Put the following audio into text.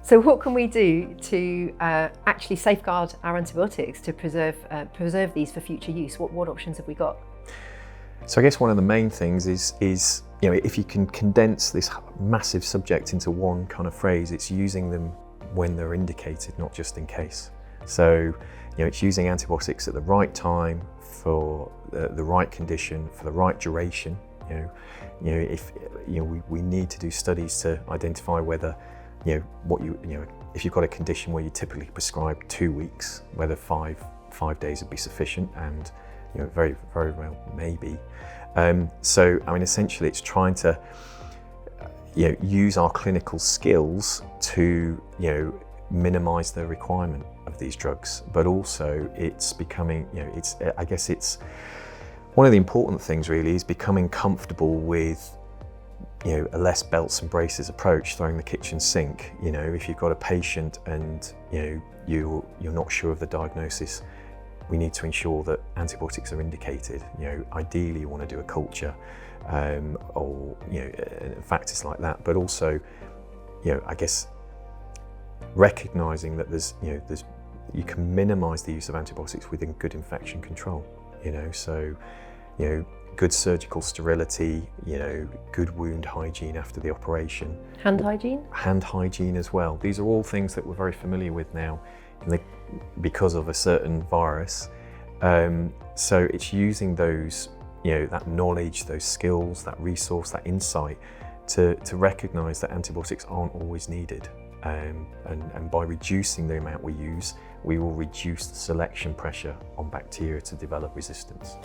So what can we do to actually safeguard our antibiotics to preserve these for future use? What options have we got? So I guess one of the main things is if you can condense this massive subject into one kind of phrase, it's using them when they're indicated, not just in case. So it's using antibiotics at the right time for the right condition for the right duration. If we need to do studies to identify whether if you've got a condition where you typically prescribe 2 weeks, whether five days would be sufficient, and very, very well maybe. So I mean, essentially, it's trying to use our clinical skills to minimise the requirement of these drugs, but also it's becoming I guess it's one of the important things really is becoming comfortable with a less belts and braces approach, throwing the kitchen sink. If you've got a patient and you're not sure of the diagnosis, we need to ensure that antibiotics are indicated. Ideally you want to do a culture or factors like that, but also I guess recognising that you can minimise the use of antibiotics within good infection control. So good surgical sterility, good wound hygiene after the operation. Hand hygiene? Hand hygiene as well. These are all things that we're very familiar with now because of a certain virus. So it's using those, that knowledge, those skills, that resource, that insight to recognise that antibiotics aren't always needed. And by reducing the amount we use, we will reduce the selection pressure on bacteria to develop resistance.